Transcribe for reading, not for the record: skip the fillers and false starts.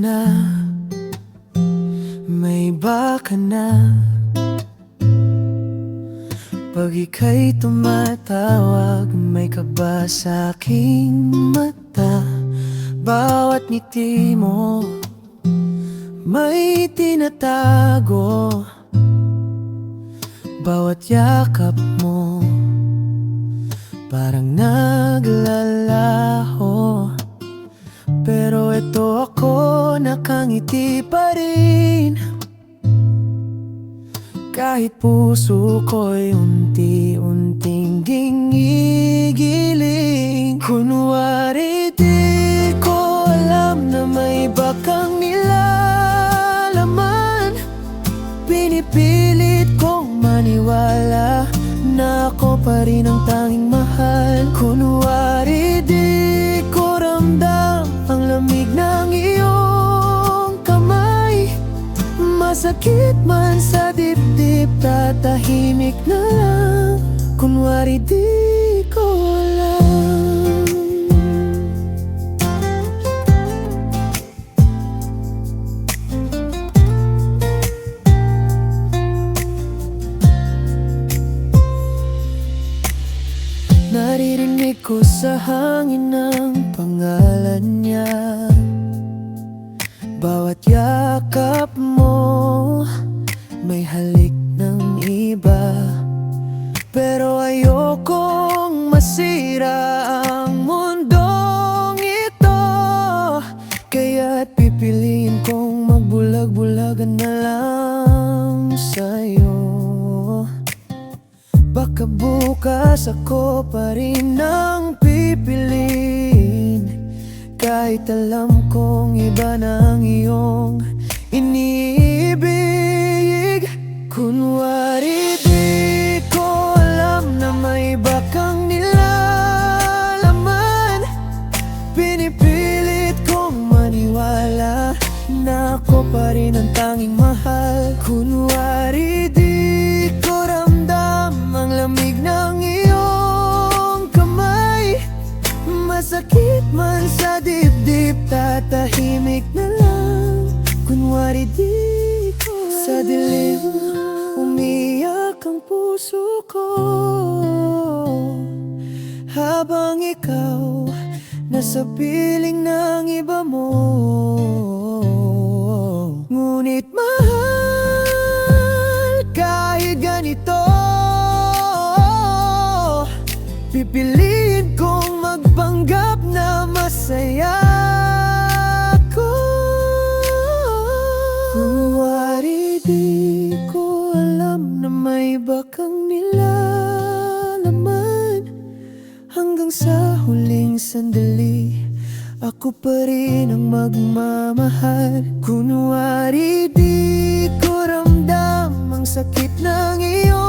na, may iba ka na. Pag ika'y tumatawag, may kaba sa aking mata. Bawat ngiti mo, may tinatago. Bawat yakap mo, parang naglalaho. Pero eto ako, nakangiti pa rin. Kahit puso ko'y unti-unting ginigiling. Kunwari di ko alam na may iba kang nilalaman. Pinipilit kong maniwala na ako pa rin ang tanging mahal. Kunwari di ko ramdam ang lamig ng iyong kamay. Masakit man sa dibdib, tatahimik na lang. Kunwari di ko alam. Naririnig ko sa hangin ang pangalan niya. Bawat yakap mo, may halik ng iba. Pero ayokong masira ang mundong ito. Kaya't pipiliin kong magbulag-bulagan na lang sa'yo. Baka bukas ako pa rin ang pipiliin, kahit alam kong iba na ang iyong iniibig. Kunwari di ko alam na may iba kang nilalaman. Pinipilit kong maniwala na ako pa rin ang tanging mahal. Kunwari di ko ramdam ang lamig ng iyong kamay. Masakit man sa dibdib, tatahimik na lang. Kunwari di ko alam. Sa dilim, umiyak ang puso ko, habang ikaw nasa piling ng iba mo. Ngunit mahal, kahit ganito, pipiliin kong magpanggap na masaya ko. Kunwari di ko alam na may iba kang nilalaman. Hanggang sa huling sandali, ako pa rin ang magmamahal. Kunwari di ko ramdam ang sakit ng iyong